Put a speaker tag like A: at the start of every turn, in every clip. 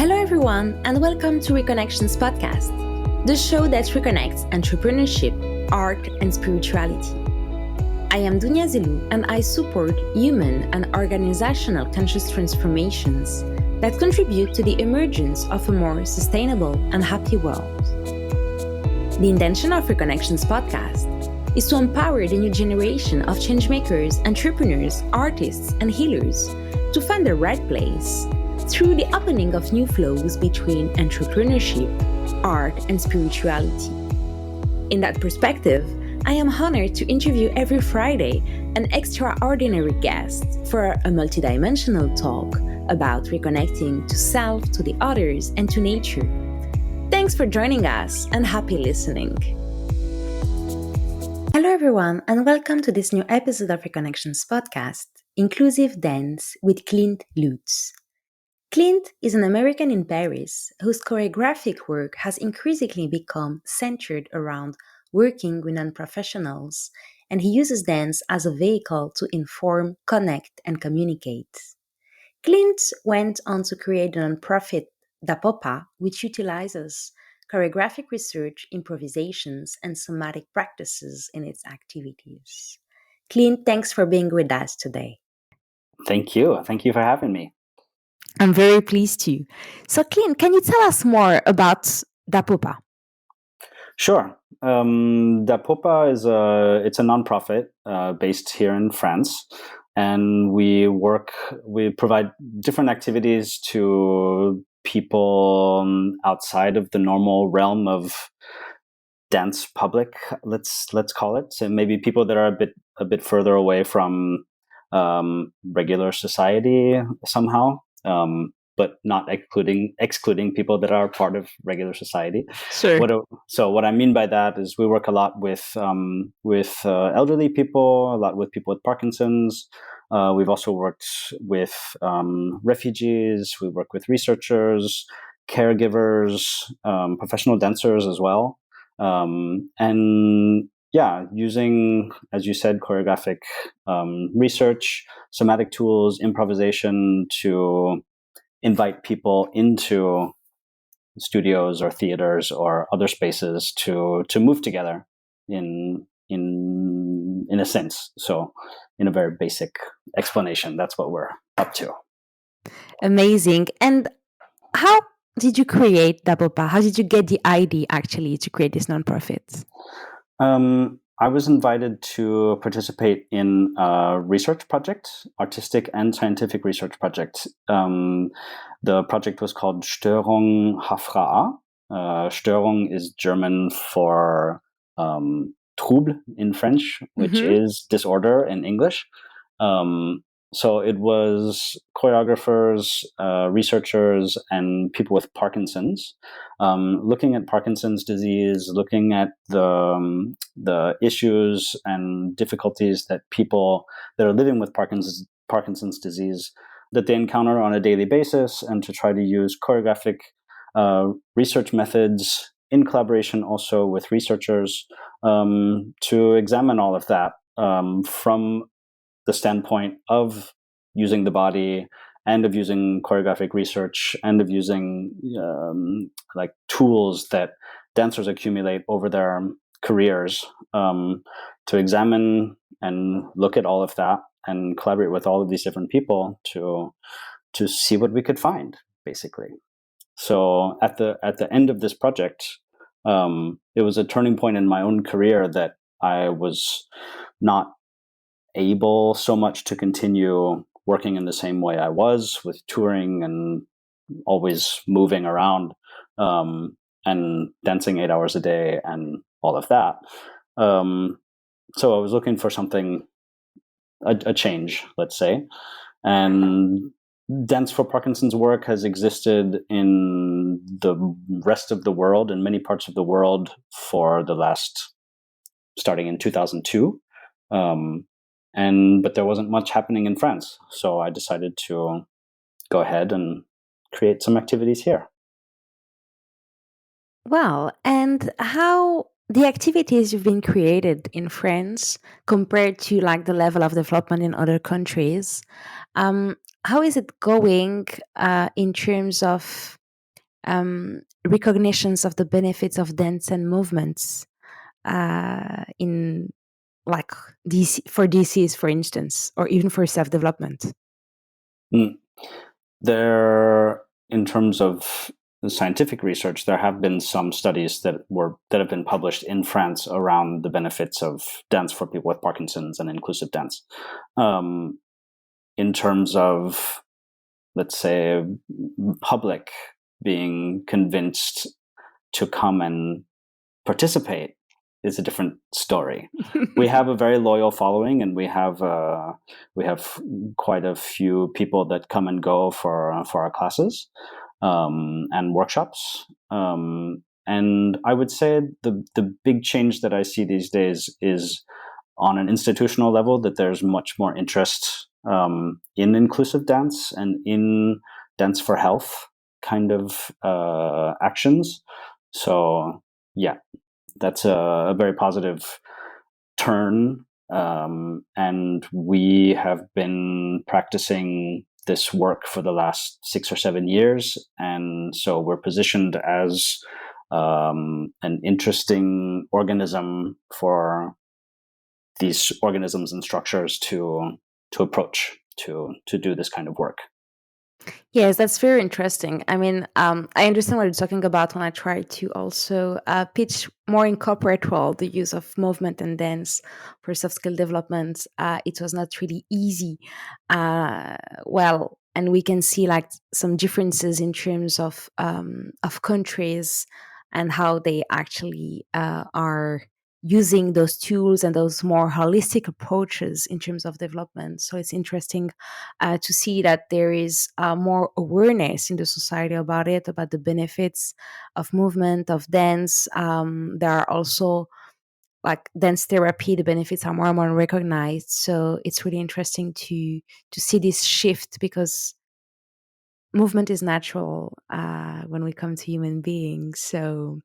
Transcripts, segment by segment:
A: Hello, everyone, and welcome to RE.CONNECTIONS Podcast, the show that reconnects entrepreneurship, art, and spirituality. I am Dunia Zelu, and I support human and organizational conscious transformations that contribute to the emergence of a more sustainable and happy world. The intention of RE.CONNECTIONS Podcast is to empower the new generation of changemakers, entrepreneurs, artists, and healers to find the right place through the opening of new flows between entrepreneurship, art, and spirituality. In that perspective, I am honored to interview every Friday an extraordinary guest for a multidimensional talk about reconnecting to self, to the others, and to nature. Thanks for joining us and happy listening. Hello, everyone, and welcome to this new episode of RE.CONNECTIONS Podcast, Inclusive Dance with Clint Lutes. Clint is an American in Paris whose choreographic work has increasingly become centered around working with non-professionals, and he uses dance as a vehicle to inform, connect, and communicate. Clint went on to create the nonprofit DaPoPa, which utilizes choreographic research, improvisations, and somatic practices in its activities. Clint, thanks for being with us today.
B: Thank you. Thank you for having me.
A: I'm very pleased to. So, Clint, can you tell us more about DaPoPa?
B: Sure. DaPoPa it's a nonprofit based here in France, and we provide different activities to people outside of the normal realm of dance public. Let's call it. So maybe people that are a bit further away from regular society somehow. But not excluding people that are part of regular society.
A: Sure.
B: What I mean by that is we work a lot with elderly people, a lot with people with Parkinson's. We've also worked with refugees. We work with researchers, caregivers, professional dancers as well, and using, as you said, choreographic research, somatic tools, improvisation to invite people into studios or theaters or other spaces to move together in a sense. So, in a very basic explanation, that's what we're up to.
A: Amazing. And how did you create DaPoPa? How did you get the idea actually to create this nonprofit?
B: I was invited to participate in a research project, artistic and scientific research project. The project was called Störung, Hafra'ah. Störung is German for trouble in French, which is disorder in English. So it was choreographers, researchers, and people with Parkinson's, looking at Parkinson's disease, looking at the issues and difficulties that people that are living with Parkinson's disease that they encounter on a daily basis, and to try to use choreographic research methods in collaboration also with researchers to examine all of that from the standpoint of using the body and of using choreographic research and of using like tools that dancers accumulate over their careers to examine and look at all of that and collaborate with all of these different people to see what we could find, basically. So at the end of this project, it was a turning point in my own career that I was not able so much to continue working in the same way I was, with touring and always moving around and dancing 8 hours a day and all of that. So I was looking for something, a change, let's say. And Dance for Parkinson's work has existed in the rest of the world, in many parts of the world, for the last, starting in 2002. But there wasn't much happening in France. So I decided to go ahead and create some activities here.
A: Well, and how the activities you've been created in France compared to like the level of development in other countries, how is it going in terms of recognitions of the benefits of dance and movements in like for disease, for instance, or even for self-development?
B: There, in terms of scientific research, there have been some studies that have been published in France around the benefits of dance for people with Parkinson's and inclusive dance. In terms of, let's say, public being convinced to come and participate is a different story. We have a very loyal following, and we have quite a few people that come and go for our classes and workshops. And I would say the big change that I see these days is on an institutional level, that there's much more interest in inclusive dance and in dance for health kind of actions. So yeah, that's a very positive turn. And we have been practicing this work for the last 6 or 7 years. And so we're positioned as an interesting organism for these organisms and structures to approach, to do this kind of work.
A: Yes, that's very interesting. I mean, I understand what you're talking about when I try to also pitch more in corporate world the use of movement and dance for soft skill development. It was not really easy. And we can see like some differences in terms of countries and how they actually are using those tools and those more holistic approaches in terms of development. So it's interesting to see that there is more awareness in the society about it, about the benefits of movement, of dance. There are also like dance therapy, the benefits are more and more recognized. So it's really interesting to see this shift, because movement is natural when we come to human beings. So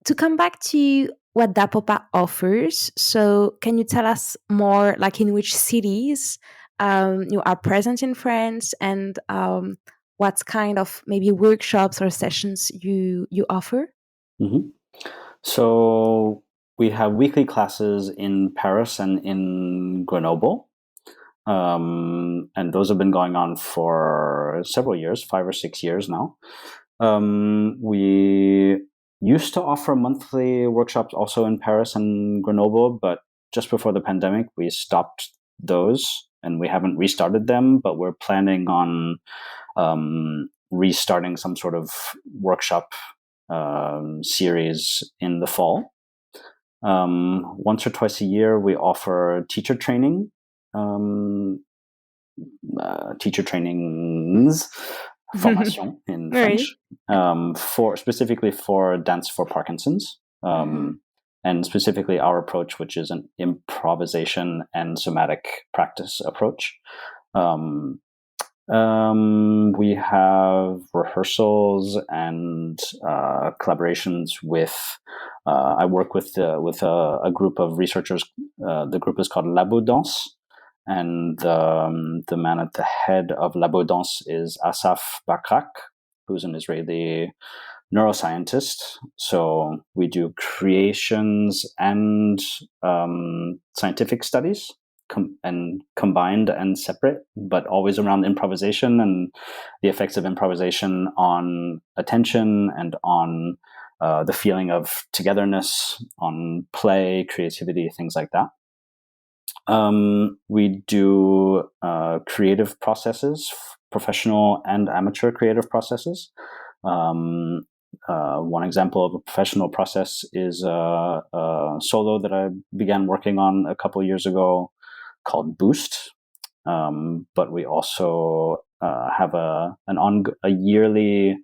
A: to come back to what DaPoPa offers, so can you tell us more, like in which cities you are present in France, and what kind of maybe workshops or sessions you offer?
B: Mm-hmm. So we have weekly classes in Paris and in Grenoble. And those have been going on for several years, 5 or 6 years now. We used to offer monthly workshops also in Paris and Grenoble, but just before the pandemic, we stopped those, and we haven't restarted them, but we're planning on restarting some sort of workshop series in the fall. Once or twice a year, we offer teacher training. Teacher trainings, formation in French, specifically for dance for Parkinson's, and specifically our approach, which is an improvisation and somatic practice approach. We have rehearsals and collaborations with. I work with a group of researchers. The group is called Labodanse, and the man at the head of Labodanse is Asaf Bakrak, who's an Israeli neuroscientist. So we do creations and scientific studies, and combined and separate, but always around improvisation and the effects of improvisation on attention and on the feeling of togetherness, on play, creativity, things like that. We do creative processes, professional and amateur creative processes. One example of a professional process is a solo that I began working on a couple years ago called Boost. But we also have a yearly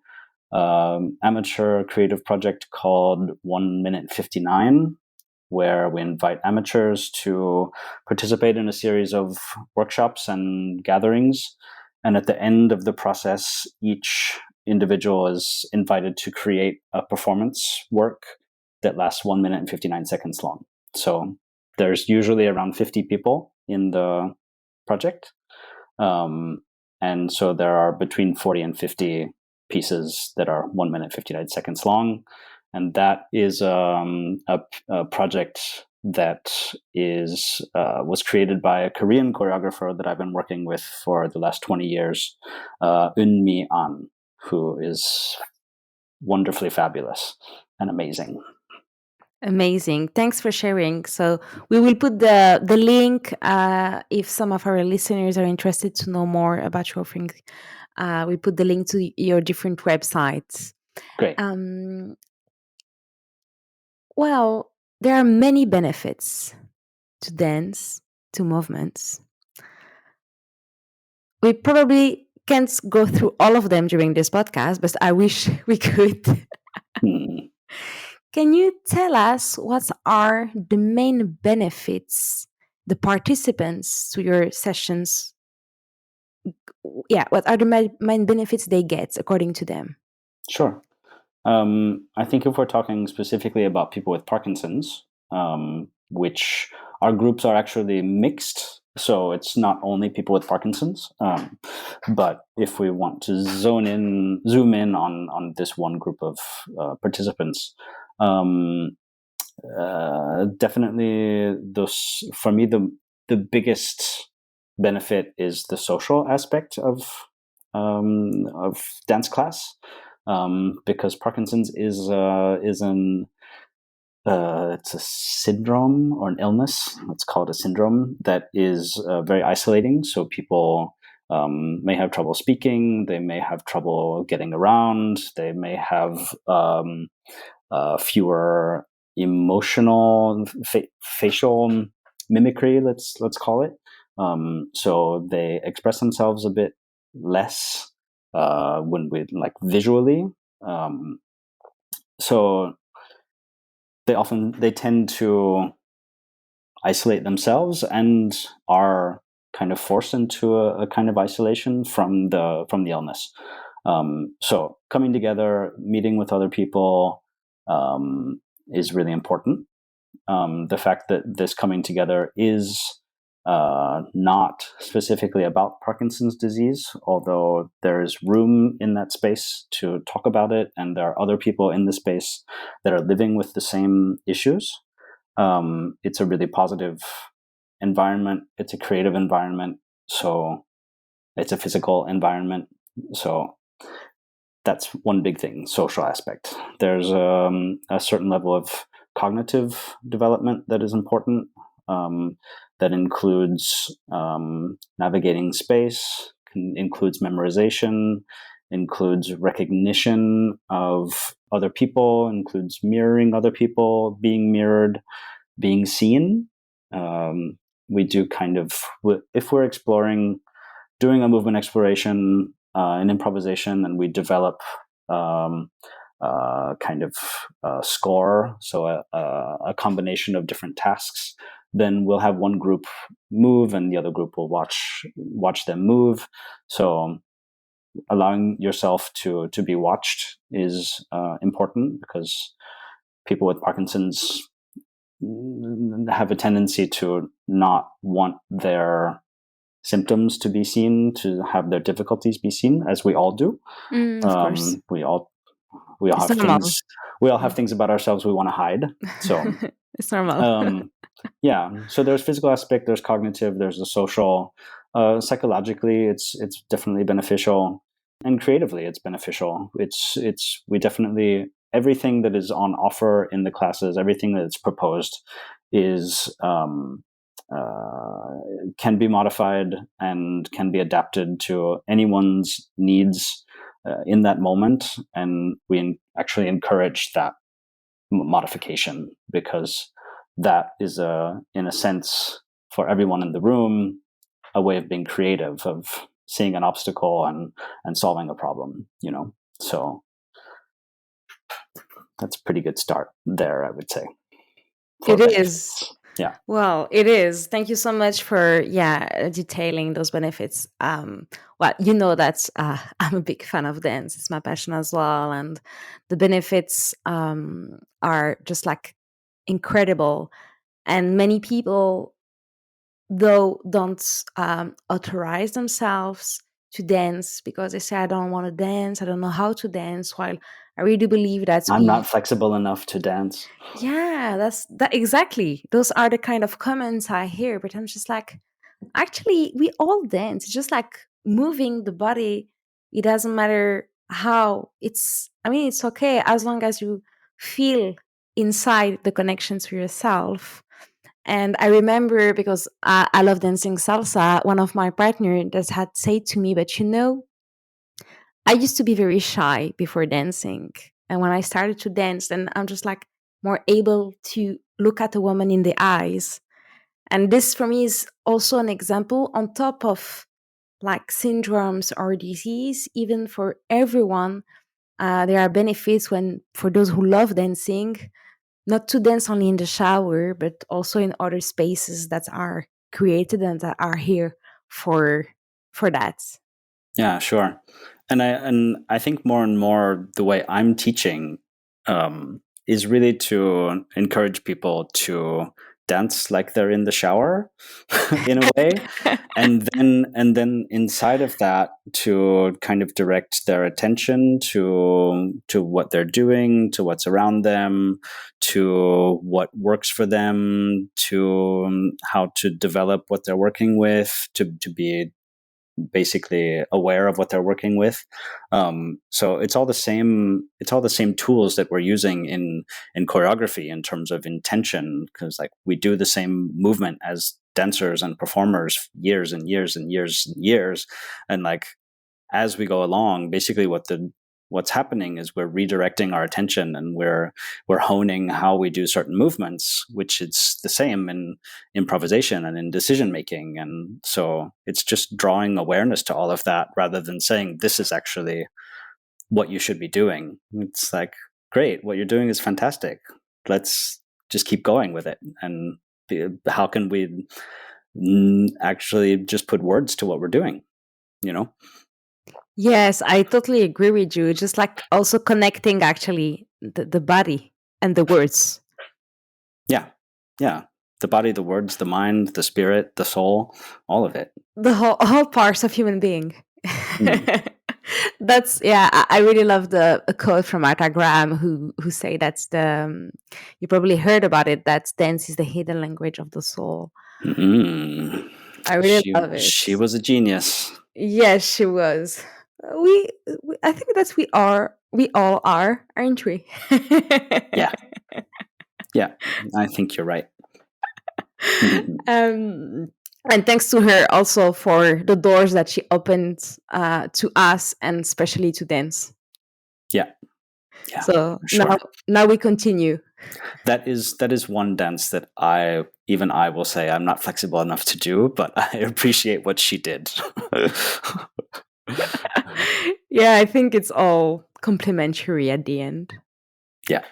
B: amateur creative project called 1 Minute 59, where we invite amateurs to participate in a series of workshops and gatherings. And at the end of the process, each individual is invited to create a performance work that lasts 1 minute and 59 seconds long. So there's usually around 50 people in the project. And so there are between 40 and 50 pieces that are 1 minute 59 seconds long, and that is a project that was created by a Korean choreographer that I've been working with for the last 20 years, Eun Me Ahn, who is wonderfully fabulous and amazing.
A: Amazing. Thanks for sharing. So we will put the link if some of our listeners are interested to know more about your offering. We put the link to your different websites.
B: Great.
A: Well, there are many benefits to dance, to movements. We probably can't go through all of them during this podcast, but I wish we could. Can you tell us what are the main benefits the participants to your sessions? Yeah, what are the main benefits they get according to them?
B: Sure. I think if we're talking specifically about people with Parkinson's, which our groups are actually mixed, so it's not only people with Parkinson's, but if we want to zoom in on this one group of participants, definitely those, for me, the biggest benefit is the social aspect of dance class, because Parkinson's is it's a syndrome or an illness. Let's call it a syndrome that is very isolating. So people may have trouble speaking. They may have trouble getting around. They may have fewer emotional facial mimicry. Let's call it. So they express themselves a bit less when we visually. So they tend to isolate themselves and are kind of forced into a kind of isolation from the illness. So coming together, meeting with other people is really important. The fact that this coming together is not specifically about Parkinson's disease, although there's room in that space to talk about it, and there are other people in the space that are living with the same issues. It's a really positive environment. It's a creative environment. So it's a physical environment. So that's one big thing, social aspect. There's a certain level of cognitive development that is important. That includes navigating space, includes memorization, includes recognition of other people, includes mirroring other people, being mirrored, being seen. We do kind of, if we're exploring, doing a movement exploration, an improvisation, and we develop kind of score, so a combination of different tasks, then we'll have one group move and the other group will watch them move. So allowing yourself to be watched is important, because people with Parkinson's have a tendency to not want their symptoms to be seen, to have their difficulties be seen, as we all do.
A: Of course.
B: We all have things. We all have things about ourselves we want to hide. So
A: it's normal.
B: Yeah. So there's physical aspect, there's cognitive, there's the social. Psychologically, it's definitely beneficial, and creatively, it's beneficial. We definitely, everything that is on offer in the classes, everything that's proposed is can be modified and can be adapted to anyone's needs in that moment, and we actually encourage that modification, because that is in a sense, for everyone in the room, a way of being creative, of seeing an obstacle and solving a problem, So that's a pretty good start there, I would say.
A: It is.
B: Yeah.
A: Well, it is. Thank you so much for detailing those benefits. Well, that I'm a big fan of dance. It's my passion as well, and the benefits are just incredible. And many people, though, don't authorize themselves to dance because they say, I don't want to dance, I don't know how to dance. While I really do believe that
B: I'm not flexible enough to dance.
A: yeah, that's that exactly. Those are the kind of comments I hear, but I'm just like, actually, we all dance. It's just like moving the body. It doesn't matter how. I mean, it's okay as long as you feel inside the connection to yourself. And I remember because I love dancing salsa, one of my partners that had said to me, but I used to be very shy before dancing. And when I started to dance, then I'm just like more able to look at a woman in the eyes. And this for me is also an example on top of like syndromes or disease, even for everyone. There are benefits when for those who love dancing, not to dance only in the shower, but also in other spaces that are created and that are here for that.
B: Yeah, sure. And I think more and more the way I'm teaching is really to encourage people to dance like they're in the shower in a way, and then inside of that to kind of direct their attention to what they're doing, to what's around them, to what works for them, to how to develop what they're working with, to be basically aware of what they're working with. So it's all the same. It's all the same tools that we're using in choreography in terms of intention, because like we do the same movement as dancers and performers years and years and years and years, and like as we go along, basically what's happening is we're redirecting our attention and we're honing how we do certain movements, which it's the same in improvisation and in decision making. And so it's just drawing awareness to all of that rather than saying this is actually what you should be doing. It's like, great, what you're doing is fantastic. Let's just keep going with it. And how can we actually just put words to what we're doing, you know?
A: Yes, I totally agree with you. Just like also connecting actually the body and the words.
B: Yeah. Yeah. The body, the words, the mind, the spirit, the soul, all of it.
A: The whole parts of human being.
B: Mm.
A: That's yeah. I really love a quote from Martha Graham who say that's you probably heard about it. That dance is the hidden language of the soul.
B: Mm.
A: I really love it.
B: She was a genius.
A: Yes, she was. I think that's we all are, aren't we?
B: Yeah. Yeah. I think you're right.
A: um, and thanks to her also for the doors that she opened to us and especially to dance.
B: Yeah. Yeah.
A: So
B: sure.
A: now we continue.
B: That is one dance that I will say I'm not flexible enough to do, but I appreciate what she did.
A: Yeah, I think it's all complementary at the end.
B: Yeah.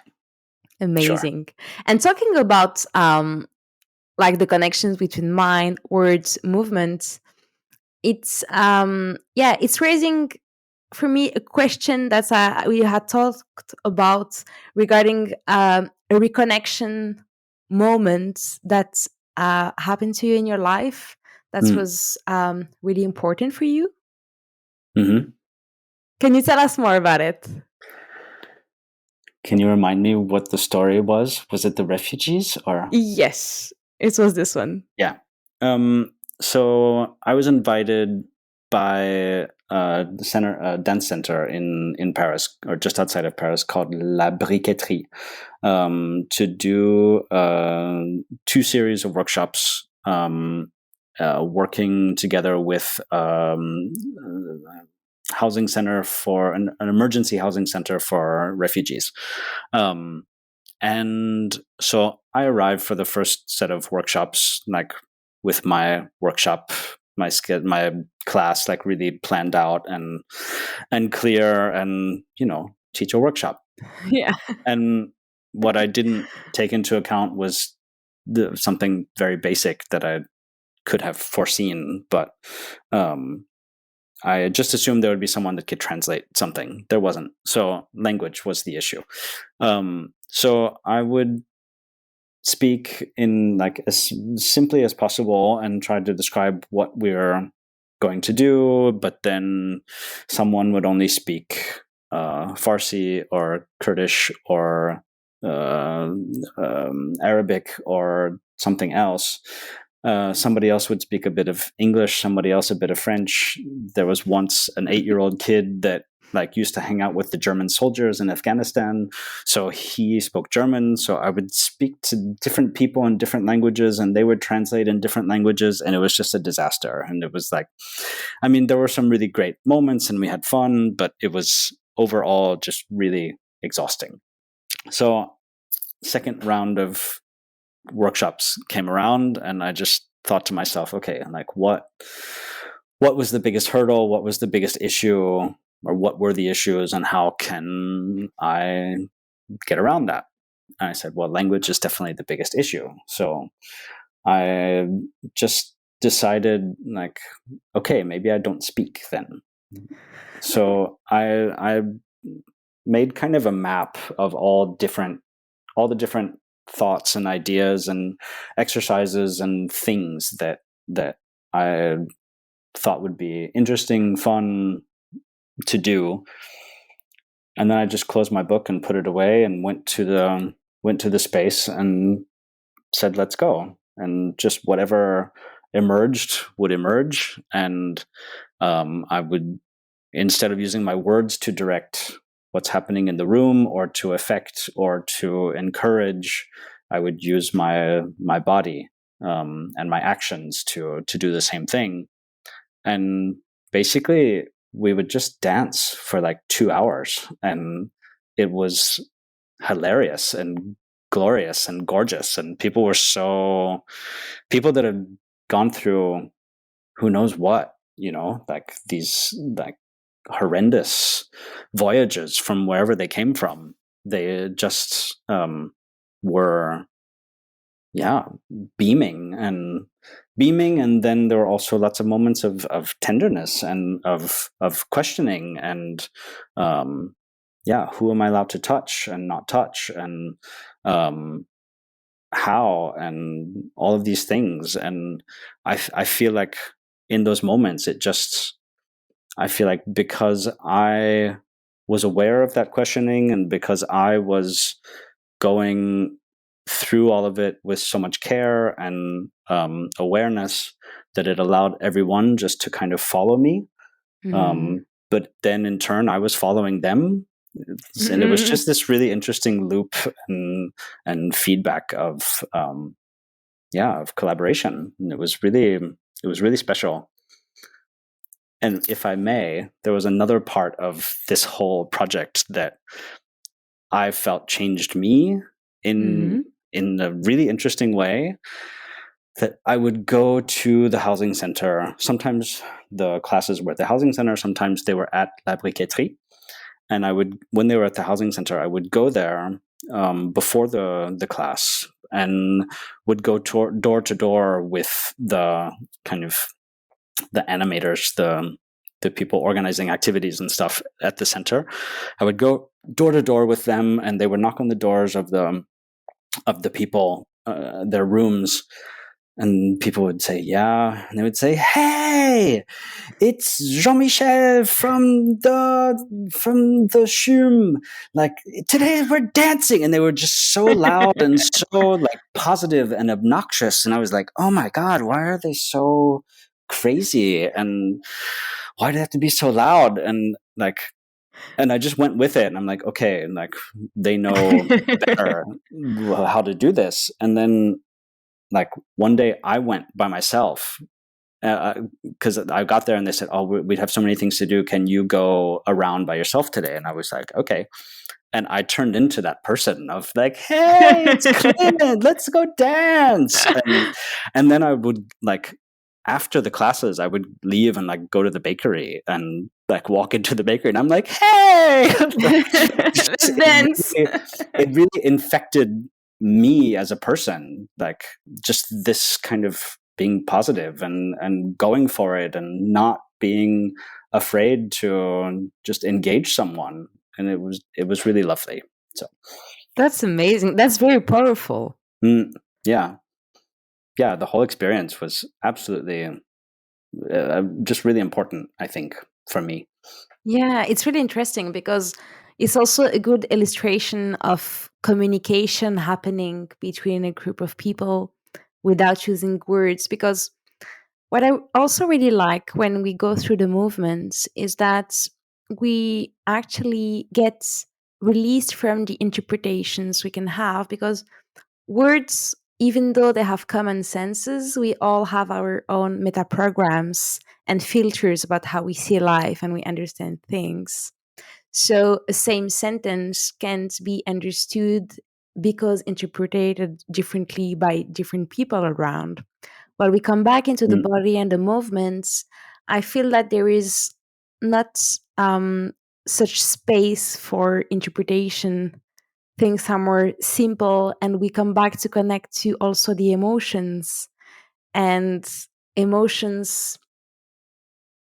A: Amazing. Sure. And talking about like the connections between mind, words, movements, it's it's raising for me a question that we had talked about regarding a reconnection moment that happened to you in your life that was really important for you.
B: Mm-hmm.
A: Can you tell us more about it?
B: Can you remind me what the story was? Was it the refugees or?
A: Yes, it was this one.
B: Yeah. So I was invited by a dance center in Paris, or just outside of Paris, called La Briqueterie, to do 2 series of workshops, working together with housing center for an emergency housing center for refugees. And so I arrived for the first set of workshops, like with my workshop, my class, like really planned out and clear, and teach a workshop.
A: Yeah.
B: And what I didn't take into account was something very basic that I could have foreseen, but I just assumed there would be someone that could translate something. There wasn't. So language was the issue. So I would speak in like as simply as possible and try to describe what we're going to do, but then someone would only speak Farsi or Kurdish or Arabic or something else. Somebody else would speak a bit of English, somebody else a bit of French. There was once an 8-year-old kid that used to hang out with the German soldiers in Afghanistan. So he spoke German. So I would speak to different people in different languages and they would translate in different languages. And it was just a disaster. And it was there were some really great moments and we had fun, but it was overall just really exhausting. So second round of workshops came around and I just thought to myself, okay, what was the biggest hurdle? What was the biggest issue? Or what were the issues and how can I get around that? And I said, well, language is definitely the biggest issue. So I just decided okay, maybe I don't speak then. So I made kind of a map of all the different thoughts and ideas and exercises and things that I thought would be interesting, fun to do. And then I just closed my book and put it away and went to the space and said, let's go. And just whatever emerged would emerge. And I would, instead of using my words to direct what's happening in the room or to affect or to encourage, I would use my body and my actions to do the same thing. And basically, we would just dance for 2 hours, and it was hilarious and glorious and gorgeous. And people that had gone through who knows what, these horrendous voyages from wherever they came from. They just were, beaming. And then there were also lots of moments of tenderness and of questioning and who am I allowed to touch and not touch and how and all of these things. And I feel like in those moments I feel like because I was aware of that questioning and because I was going through all of it with so much care and awareness, that it allowed everyone just to kind of follow me. But then in turn, I was following them. And it was just this really interesting loop and feedback of collaboration. And it was really special. And if I may, there was another part of this whole project that I felt changed me in a really interesting way, that I would go to the housing center. Sometimes the classes were at the housing center. Sometimes they were at La Briqueterie. And when they were at the housing center, I would go there before the class and would go door to door with the kind of the animators, the people organizing activities and stuff at the center. I would go door to door with them, and they would knock on the doors of the people, their rooms, and people would say, yeah, and they would say, hey, it's Jean-Michel from the CHUM. Today we're dancing. And they were just so loud and so positive and obnoxious. And I was like, oh my God, why are they so crazy? And why do they have to be so loud? And and I just went with it. And I'm like, okay. And they know better how to do this. And then one day I went by myself because I got there and they said, oh, we'd have so many things to do. Can you go around by yourself today? And I was like, okay. And I turned into that person of hey, it's Clint, let's go dance. And then I would after the classes, I would leave and go to the bakery and walk into the bakery. And I'm like, hey,
A: Dance.
B: It really infected me as a person, just this kind of being positive and going for it and not being afraid to just engage someone. And it was really lovely. So
A: that's amazing. That's very powerful.
B: Yeah. The whole experience was absolutely just really important, I think, for me.
A: Yeah, it's really interesting because it's also a good illustration of communication happening between a group of people without using words. Because what I also really like when we go through the movements is that we actually get released from the interpretations we can have, because words, even though they have common senses, we all have our own meta programs and filters about how we see life and we understand things. So a same sentence can't be understood because interpreted differently by different people around. While we come back into the
B: Mm,
A: body and the movements, I feel that there is not such space for interpretation. Things are more simple, and we come back to connect to also the emotions. And emotions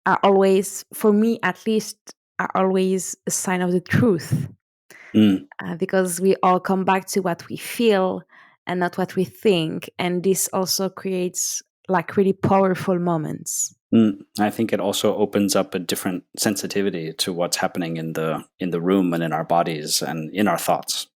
A: are always, for me at least, are always a sign of the truth,
B: mm,
A: because we all come back to what we feel and not what we think. And this also creates like really powerful moments.
B: I think it also opens up a different sensitivity to what's happening in the room and in our bodies and in our thoughts.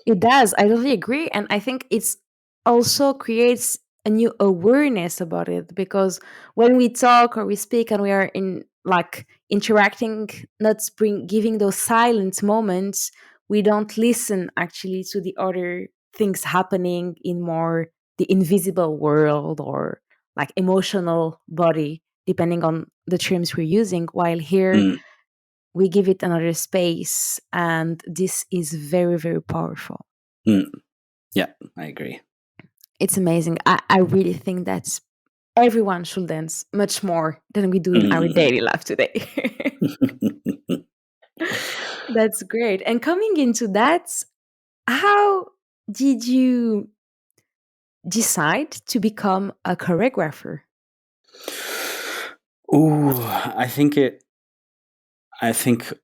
A: It does. I totally agree. And I think it's also creates a new awareness about it, because when we talk or we speak and we are in like interacting, not giving those silent moments, we don't listen actually to the other things happening in more the invisible world or like emotional body, depending on the terms we're using. While here,
B: Mm,
A: we give it another space. And this is very, very powerful.
B: mm. Yeah, I agree.
A: It's amazing. I really think that everyone should dance much more than we do in our
B: Mm.
A: daily life today. That's great. And coming into that, how did you decide to become a choreographer?
B: Ooh, I think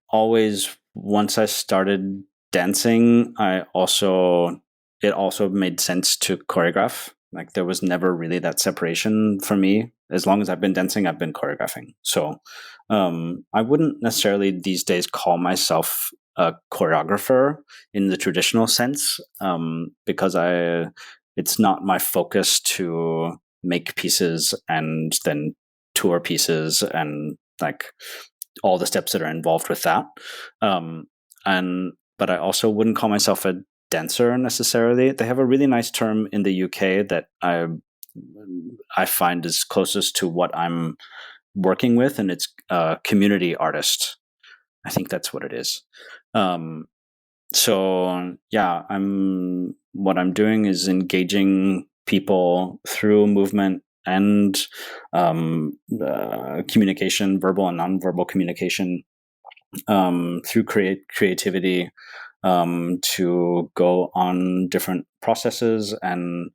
B: always once I started dancing, it also made sense to choreograph. Like there was never really that separation for me. As long as I've been dancing, I've been choreographing. So I wouldn't necessarily these days call myself a choreographer in the traditional sense, because it's not my focus to make pieces and then tour pieces and like all the steps that are involved with that. And but I also wouldn't call myself a dancer necessarily. They have a really nice term in the UK that I find is closest to what I'm working with, and it's community artist. I think that's what it is. So yeah, what I'm doing is engaging people through movement and communication, verbal and nonverbal communication, through creativity, to go on different processes and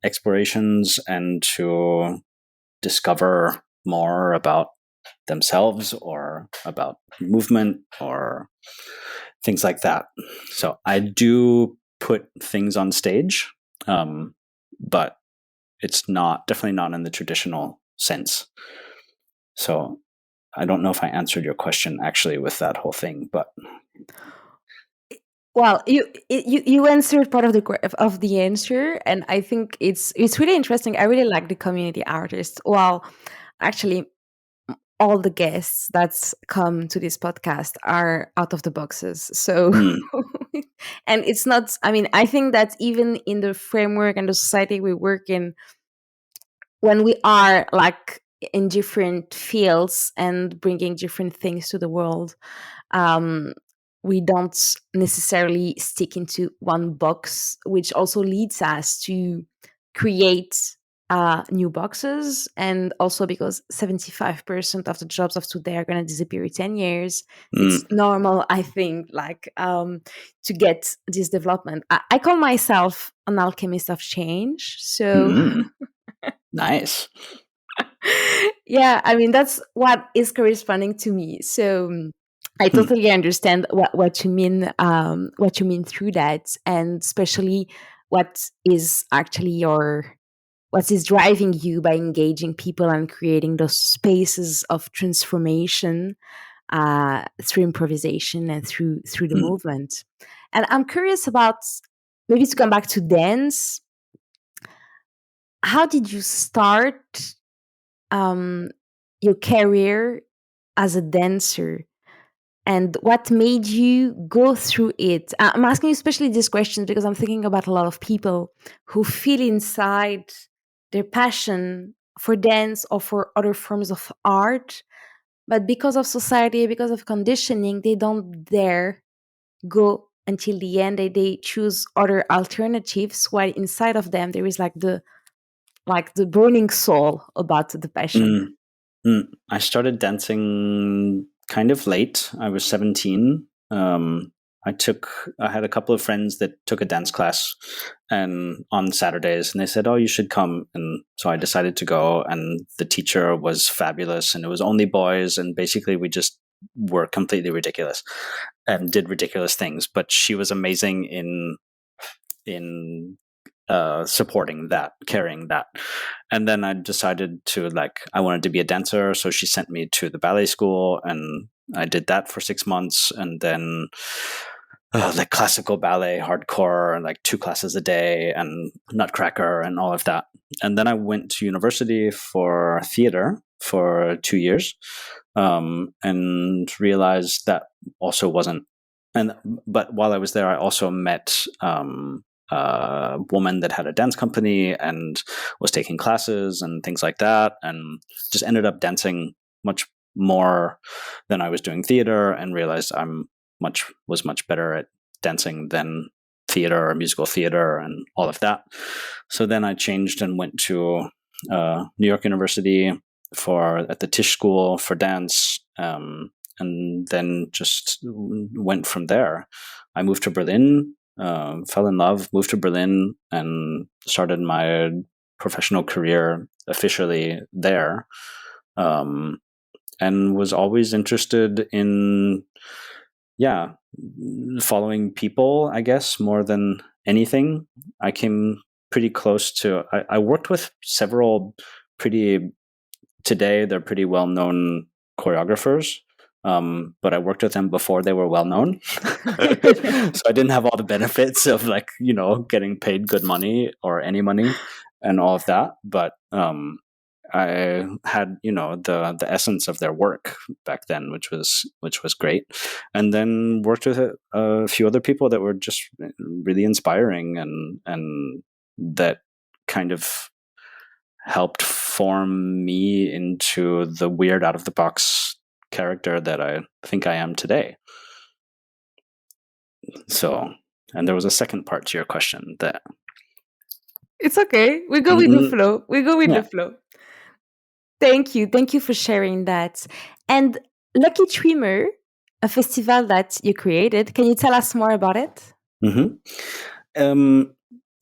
B: explorations, and to discover more about themselves or about movement or things like that. So I do put things on stage, but it's definitely not in the traditional sense. So I don't know if I answered your question actually with that whole thing, but
A: Well, you answered part of the answer, and I think it's really interesting. I really like the community artists. Well, actually, all the guests that's come to this podcast are out of the boxes. So,
B: mm,
A: and it's not, I mean, I think that even in the framework and the society we work in, when we are like in different fields and bringing different things to the world, um, we don't necessarily stick into one box, which also leads us to create new boxes. And also because 75% of the jobs of today are going to disappear in 10 years, it's
B: mm,
A: normal, I think, like to get this development. I call myself an alchemist of change. So
B: mm, nice.
A: yeah, I mean, that's what is corresponding to me. So I
B: Mm,
A: totally understand what you mean through that, and especially what is actually your what is driving you by engaging people and creating those spaces of transformation through improvisation and through the movement. And I'm curious about, maybe to come back to dance, how did you start your career as a dancer? And what made you go through it? I'm asking you especially these questions because I'm thinking about a lot of people who feel inside their passion for dance or for other forms of art, but because of society, because of conditioning, they don't dare go until the end. They choose other alternatives, while inside of them there is like the burning soul about the passion.
B: I started dancing kind of late. I was 17. I had a couple of friends that took a dance class and on Saturdays, and they said, "Oh, you should come." And so I decided to go, and the teacher was fabulous, and it was only boys, and basically we just were completely ridiculous and did ridiculous things. But she was amazing in supporting that, carrying that. And then I decided to I wanted to be a dancer. So she sent me to the ballet school, and I did that for 6 months. And then classical ballet, hardcore, and 2 classes a day, and Nutcracker and all of that. And then I went to university for theater for 2 years, and realized that also wasn't. But while I was there, I also met a woman that had a dance company and was taking classes and things like that, and just ended up dancing much more than I was doing theater, and realized was much better at dancing than theater or musical theater and all of that. So then I changed and went to New York University at the Tisch School for dance, and then just went from there. I moved to Berlin, fell in love, moved to Berlin, and started my professional career officially there, and was always interested in following people, I guess, more than anything. I came pretty close to, I worked with several today they're pretty well-known choreographers, but I worked with them before they were well-known. So I didn't have all the benefits of getting paid good money or any money and all of that. But I had the essence of their work back then, which was great. And then worked with a few other people that were just really inspiring, and that kind of helped form me into the weird, out of the box character that I think I am today. So, and there was a second part to your question that.
A: It's okay. We go with the flow. We go with the flow. Thank you. Thank you for sharing that. And Lucky Tremor, a festival that you created, can you tell us more about it?
B: Mm-hmm.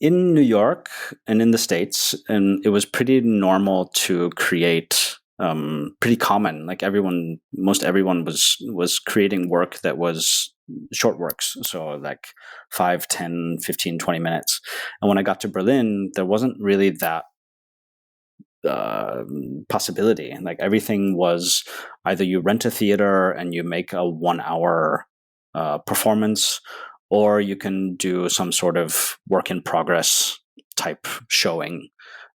B: In New York and in the States, and it was pretty normal to create, pretty common. Most everyone was creating work that was short works. So 5, 10, 15, 20 minutes. And when I got to Berlin, there wasn't really that possibility. Everything was either you rent a theater and you make a 1-hour performance, or you can do some sort of work in progress type showing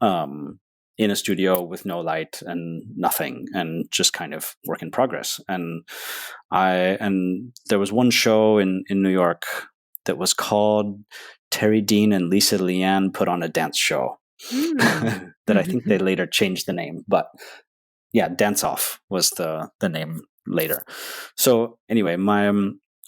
B: in a studio with no light and nothing, and just kind of work in progress. And there was one show in New York that was called Terry Dean and Lisa Leanne Put on a Dance Show. That I think they later changed the name, but Dance Off was the name later. So anyway,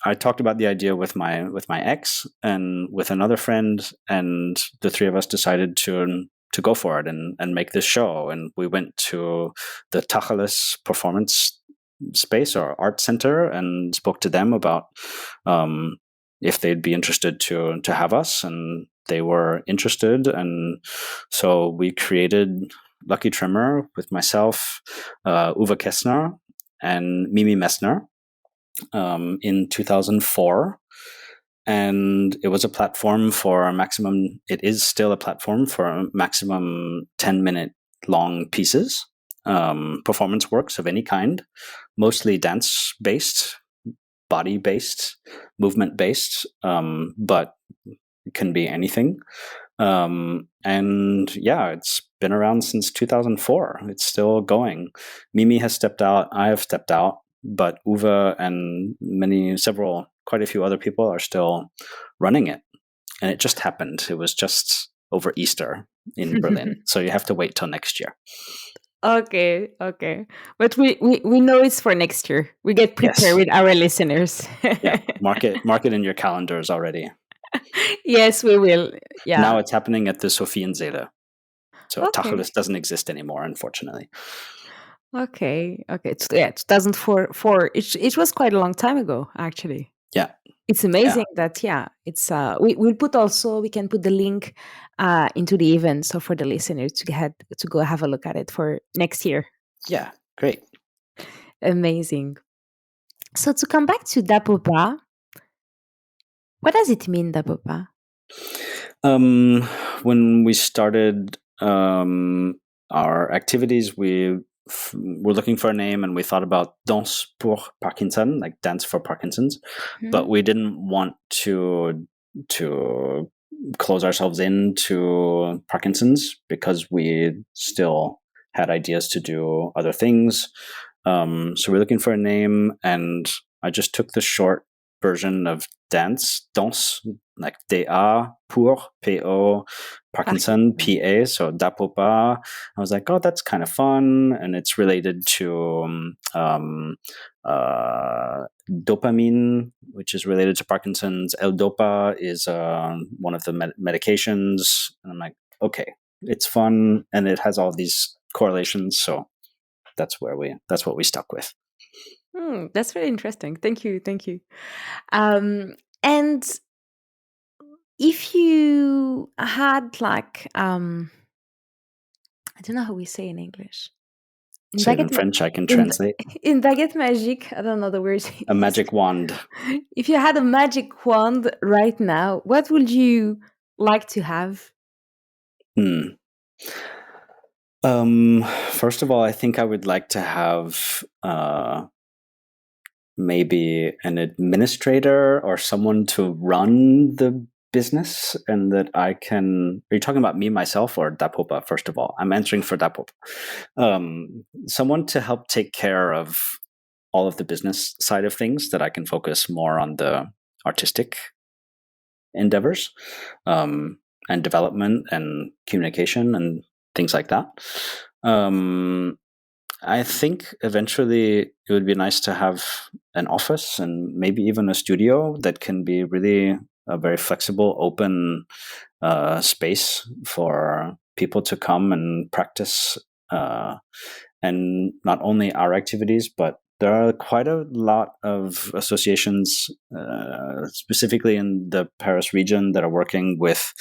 B: I talked about the idea with my ex and with another friend, and the three of us decided to go for it and make this show. And we went to the Tacheles Performance Space or Art Center and spoke to them about if they'd be interested to have us, and they were interested. And so we created Lucky Tremor with myself, Uwe Kessner, and Mimi Messner in 2004. and it was a platform for maximum. It is still a platform for maximum 10-minute long pieces, performance works of any kind, mostly dance based, body based, movement based, but it can be anything. And yeah, it's been around since 2004. It's still going. Mimi has stepped out. I have stepped out, but Uwe and quite a few other people are still running it. And it just happened. It was just over Easter in Berlin. So you have to wait till next year.
A: Okay. But we know it's for next year. We get prepared with our listeners.
B: Yeah, mark it in your calendars already.
A: Yes, we will. Yeah.
B: Now it's happening at the Sophienseele. So Tacheles doesn't exist anymore, unfortunately.
A: Okay. It's 2004. It was quite a long time ago, actually.
B: Yeah.
A: It's amazing that it's we can put the link into the event, so for the listeners to go have a look at it for next year.
B: Yeah, great.
A: Amazing. So to come back to DaPoPa, what does it mean, DaPoPa?
B: When we started our activities, we were looking for a name, and we thought about Danse pour Parkinson, like dance for Parkinson's, but we didn't want to close ourselves into Parkinson's because we still had ideas to do other things. So we're looking for a name, and I just took the short version of danse, like DA pour, PO, Parkinson, PA, so DaPoPa. I was like, oh, that's kind of fun, and it's related to dopamine, which is related to Parkinson's. L-DOPA is one of the medications, and I'm like, okay, it's fun, and it has all these correlations, so that's what we stuck with.
A: That's very interesting. Thank you. And if you had like I don't know how we say in English.
B: Say it in French, I can translate.
A: In baguette magique, I don't know the words.
B: A magic wand.
A: If you had a magic wand right now, what would you like to have?
B: First of all, I think I would like to have maybe an administrator or someone to run the business, and that I can. Are you talking about me, myself, or DaPoPa? First of all, I'm answering for DaPoPa. Someone to help take care of all of the business side of things, that I can focus more on the artistic endeavors, and development and communication and things like that. I think eventually it would be nice to have an office and maybe even a studio that can be really a very flexible, open space for people to come and practice. And not only our activities, but there are quite a lot of associations, specifically in the Paris region, that are working with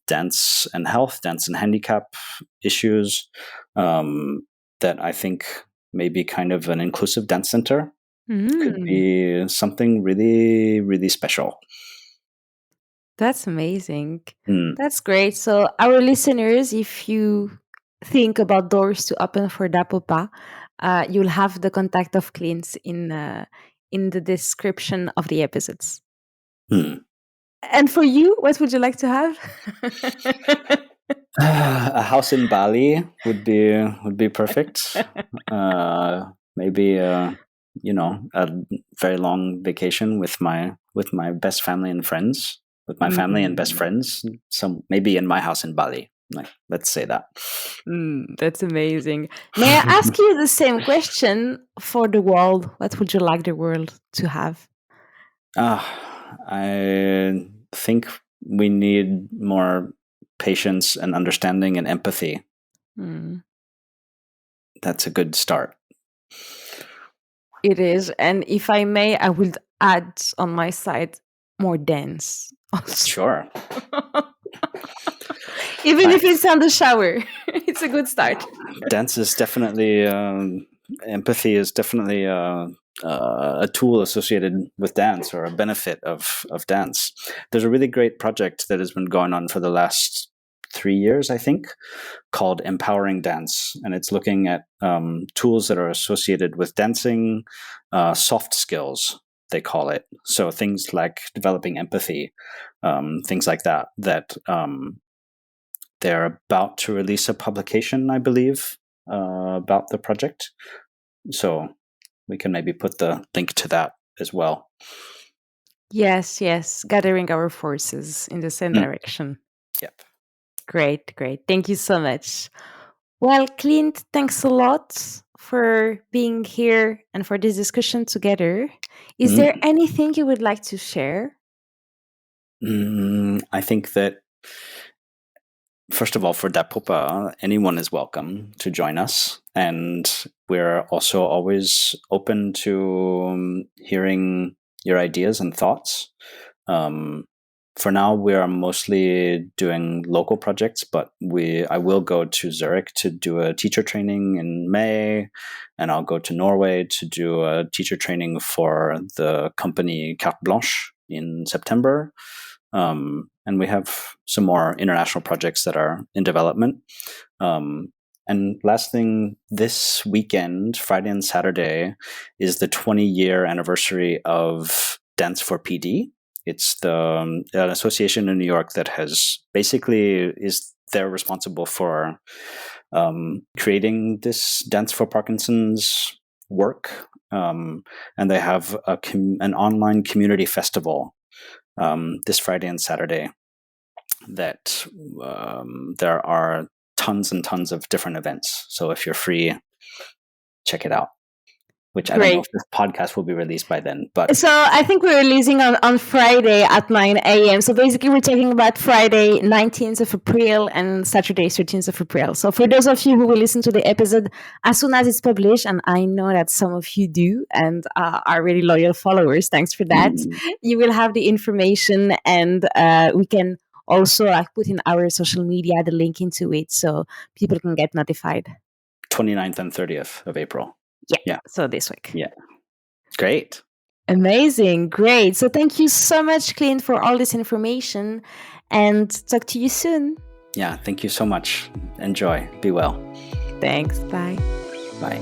B: dance and health, dance and handicap issues, that I think maybe kind of an inclusive dance center could be something really, really special.
A: That's amazing. That's great. So our listeners, if you think about doors to open for DaPoPa, you'll have the contact of Clints in the description of the episodes. And for you, what would you like to have?
B: A house in Bali would be perfect. Maybe a very long vacation with my best family and friends, with my family and best friends. So maybe in my house in Bali. Like, let's say that.
A: That's amazing. May I ask you the same question for the world? What would you like the world to have?
B: I think we need more patience and understanding and empathy. That's a good start.
A: It is. And if I may, I would add on my side more dance. Also.
B: Sure.
A: Even if it's on the shower, it's a good start.
B: Dance is definitely, empathy is definitely a tool associated with dance or a benefit of dance. There's a really great project that has been going on for the last 3 years, I think, called Empowering Dance. And it's looking at tools that are associated with dancing, soft skills, they call it. So things like developing empathy, things like that, they're about to release a publication, I believe, about the project. So we can maybe put the link to that as well.
A: Yes, gathering our forces in the same direction.
B: Yep.
A: Great. Thank you so much. Well, Clint, thanks a lot for being here and for this discussion together. Is there anything you would like to share?
B: I think that, first of all, for DaPoPa, anyone is welcome to join us. And we're also always open to hearing your ideas and thoughts. For now, we are mostly doing local projects, but I will go to Zurich to do a teacher training in May, and I'll go to Norway to do a teacher training for the company Carte Blanche in September. And we have some more international projects that are in development. And last thing, this weekend, Friday and Saturday, is the 20-year anniversary of Dance for PD. It's an association in New York that they're responsible for creating this Dance for Parkinson's work. And they have an online community festival this Friday and Saturday that there are tons and tons of different events. So if you're free, check it out. Which I don't know if this podcast will be released by then. But
A: so I think we're releasing on Friday at 9 a.m. So basically we're talking about Friday 19th of April and Saturday 13th of April. So for those of you who will listen to the episode as soon as it's published, and I know that some of you do and are really loyal followers, thanks for that, you will have the information, and we can also put in our social media the link into it so people can get notified.
B: 29th and 30th of April.
A: Yeah. So this week.
B: Yeah. Great.
A: Amazing. Great. So thank you so much, Clint, for all this information, and talk to you soon.
B: Yeah. Thank you so much. Enjoy. Be well.
A: Thanks. Bye.
B: Bye.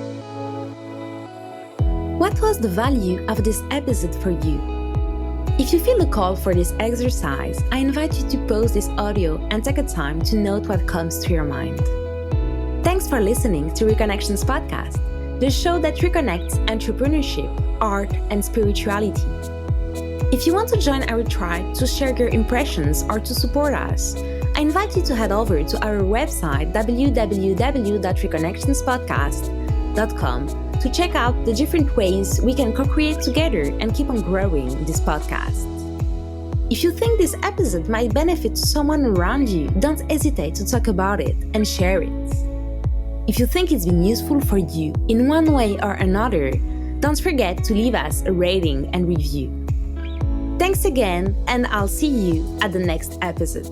A: What was the value of this episode for you? If you feel a call for this exercise, I invite you to pause this audio and take a time to note what comes to your mind. Thanks for listening to RE.CONNECTIONS Podcast, the show that reconnects entrepreneurship, art, and spirituality. If you want to join our tribe to share your impressions or to support us, I invite you to head over to our website www.reconnectionspodcast.com to check out the different ways we can co-create together and keep on growing this podcast. If you think this episode might benefit someone around you, don't hesitate to talk about it and share it. If you think it's been useful for you in one way or another, don't forget to leave us a rating and review. Thanks again, and I'll see you at the next episode.